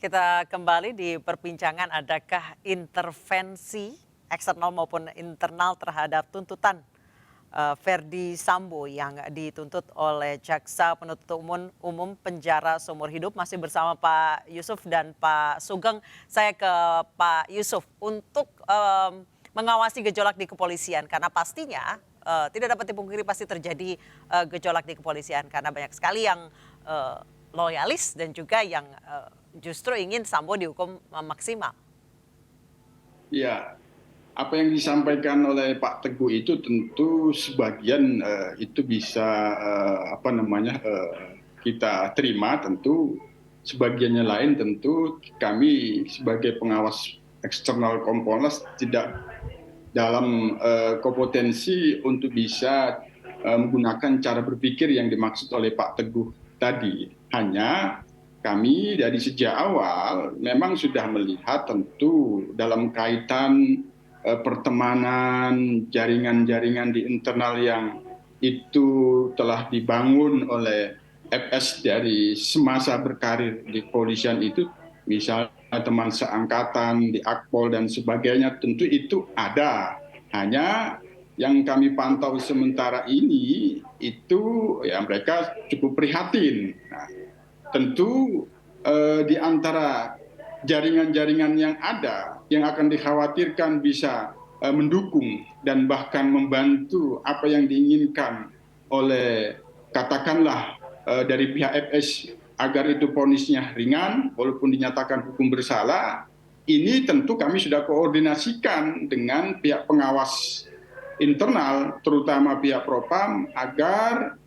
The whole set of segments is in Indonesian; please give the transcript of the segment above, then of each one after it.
Kita kembali di perbincangan, adakah intervensi eksternal maupun internal terhadap tuntutan Verdi Sambo yang dituntut oleh Jaksa Penuntut Umum penjara seumur hidup. Masih bersama Pak Yusuf dan Pak Sugeng. Saya ke Pak Yusuf untuk mengawasi gejolak di kepolisian, karena pastinya tidak dapat dipungkiri pasti terjadi gejolak di kepolisian karena banyak sekali yang loyalis dan juga yang justru ingin Sambo dihukum maksimal. Ya, apa yang disampaikan oleh Pak Teguh itu tentu sebagian itu bisa kita terima, tentu sebagiannya lain tentu kami sebagai pengawas eksternal Kompolnas tidak dalam kompetensi untuk bisa menggunakan cara berpikir yang dimaksud oleh Pak Teguh tadi. Hanya kami dari sejak awal memang sudah melihat tentu dalam kaitan pertemanan, jaringan-jaringan di internal yang itu telah dibangun oleh FS dari semasa berkarir di kepolisian itu, misalnya teman seangkatan di Akpol dan sebagainya, tentu itu ada. Hanya yang kami pantau sementara ini itu ya mereka cukup prihatin. Nah, tentu di antara jaringan-jaringan yang ada yang akan dikhawatirkan bisa mendukung dan bahkan membantu apa yang diinginkan oleh katakanlah dari pihak FS agar itu vonisnya ringan walaupun dinyatakan hukum bersalah, ini tentu kami sudah koordinasikan dengan pihak pengawas internal terutama pihak Propam agar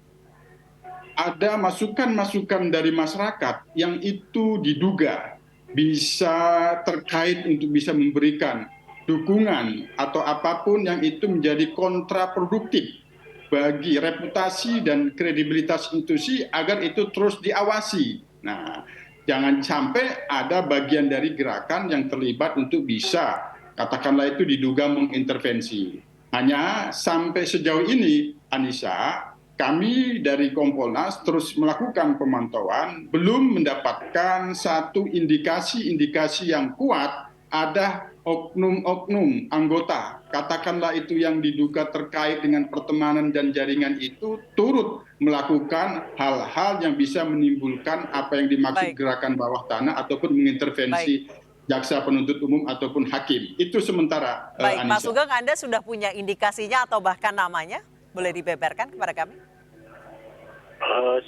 ada masukan-masukan dari masyarakat yang itu diduga bisa terkait untuk bisa memberikan dukungan atau apapun yang itu menjadi kontraproduktif bagi reputasi dan kredibilitas institusi agar itu terus diawasi. Nah, jangan sampai ada bagian dari gerakan yang terlibat untuk bisa, katakanlah itu diduga mengintervensi. Hanya sampai sejauh ini, Anissa, kami dari Kompolnas terus melakukan pemantauan, belum mendapatkan satu indikasi-indikasi yang kuat ada oknum-oknum anggota, katakanlah itu yang diduga terkait dengan pertemanan dan jaringan itu turut melakukan hal-hal yang bisa menimbulkan apa yang dimaksud gerakan bawah tanah ataupun mengintervensi jaksa penuntut umum ataupun hakim. Itu sementara. Baik, Anissa. Pak Sugeng, Anda sudah punya indikasinya atau bahkan namanya? Boleh dibeberkan kepada kami?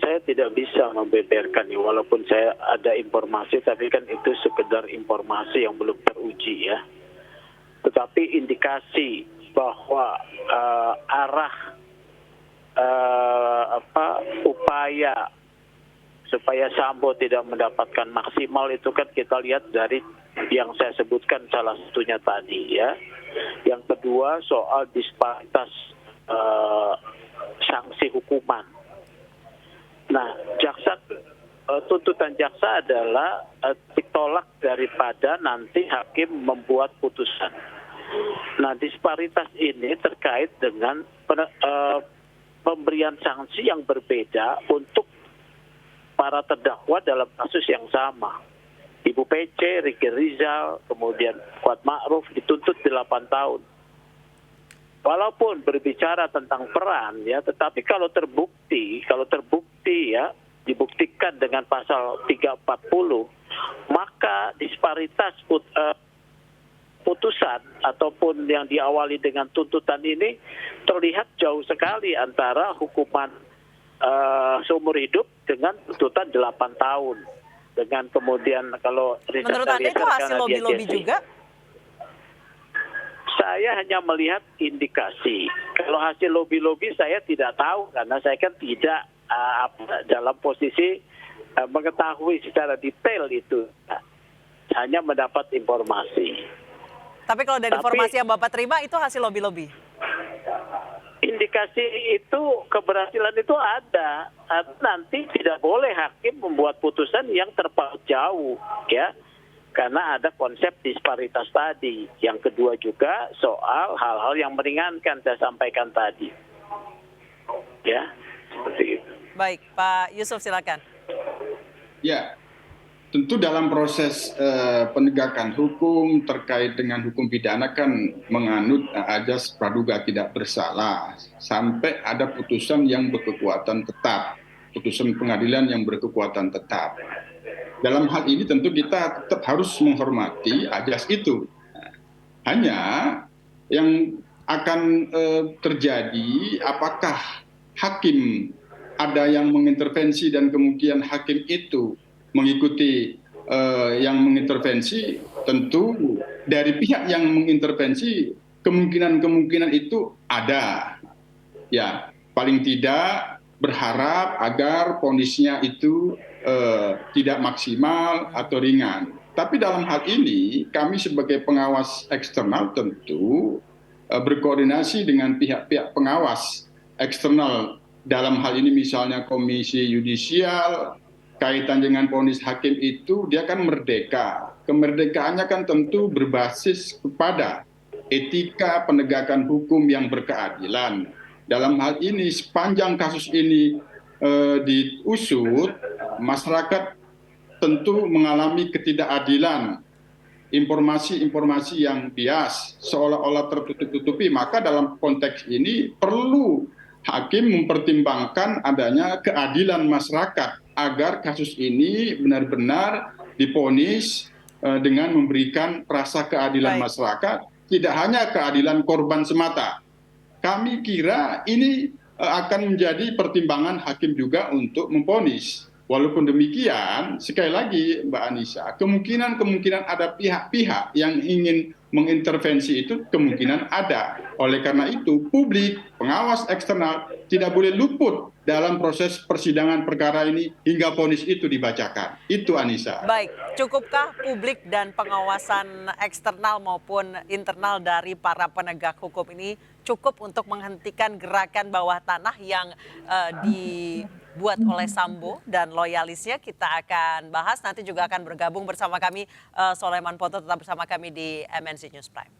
Saya tidak bisa membeberkan, walaupun saya ada informasi, tapi kan itu sekedar informasi yang belum teruji ya. Tetapi indikasi bahwa arah upaya supaya Sambo tidak mendapatkan maksimal itu kan kita lihat dari yang saya sebutkan salah satunya tadi ya. Yang kedua soal disparitas sanksi hukuman. Nah, tuntutan jaksa adalah ditolak daripada nanti hakim membuat putusan. Nah, disparitas ini terkait dengan pemberian sanksi yang berbeda untuk para terdakwa dalam kasus yang sama. Ibu PC, Ricky Rizal, kemudian Kuat Ma'ruf dituntut 8 tahun. Walaupun berbicara tentang peran ya, tetapi kalau terbukti ya, dibuktikan dengan pasal 340, maka disparitas putusan ataupun yang diawali dengan tuntutan ini terlihat jauh sekali antara hukuman seumur hidup dengan tuntutan 8 tahun. Dengan kemudian kalau menurut Anda itu hasil lobby-lobby juga? Saya hanya melihat indikasi. Kalau hasil lobby-lobby saya tidak tahu karena saya kan tidak dalam posisi mengetahui secara detail itu. Hanya mendapat informasi. Tapi kalau dari informasi yang Bapak terima itu hasil lobby-lobby? Indikasi itu, keberhasilan itu ada. Nanti tidak boleh hakim membuat putusan yang terpaut jauh, ya. Karena ada konsep disparitas tadi. Yang kedua juga soal hal-hal yang meringankan saya sampaikan tadi. Ya, seperti itu. Baik, Pak Yusuf silakan. Ya, tentu dalam proses penegakan hukum terkait dengan hukum pidana kan menganut ajas praduga tidak bersalah sampai ada putusan yang berkekuatan tetap, putusan pengadilan yang berkekuatan tetap. Dalam hal ini tentu kita tetap harus menghormati ajas itu. Hanya yang akan terjadi apakah hakim ada yang mengintervensi dan kemudian hakim itu mengikuti yang mengintervensi, tentu dari pihak yang mengintervensi kemungkinan-kemungkinan itu ada. Ya, paling tidak berharap agar vonisnya itu tidak maksimal atau ringan. Tapi dalam hal ini kami sebagai pengawas eksternal tentu berkoordinasi dengan pihak-pihak pengawas eksternal, dalam hal ini misalnya Komisi Yudisial, kaitan dengan vonis hakim itu dia kan merdeka. Kemerdekaannya kan tentu berbasis kepada etika penegakan hukum yang berkeadilan. Dalam hal ini sepanjang kasus ini diusut, masyarakat tentu mengalami ketidakadilan, informasi-informasi yang bias, seolah-olah tertutup-tutupi. Maka dalam konteks ini perlu hakim mempertimbangkan adanya keadilan masyarakat agar kasus ini benar-benar divonis dengan memberikan rasa keadilan masyarakat, tidak hanya keadilan korban semata. Kami kira ini akan menjadi pertimbangan hakim juga untuk memvonis. Walaupun demikian, sekali lagi Mbak Anissa, kemungkinan ada pihak-pihak yang ingin mengintervensi itu kemungkinan ada. Oleh karena itu, publik, pengawas eksternal tidak boleh luput dalam proses persidangan perkara ini hingga vonis itu dibacakan. Itu Anissa. Baik, cukupkah publik dan pengawasan eksternal maupun internal dari para penegak hukum ini cukup untuk menghentikan gerakan bawah tanah yang dibuat oleh Sambo dan loyalisnya? Kita akan bahas, nanti juga akan bergabung bersama kami Soleman Ponto, tetap bersama kami di MNC News Prime.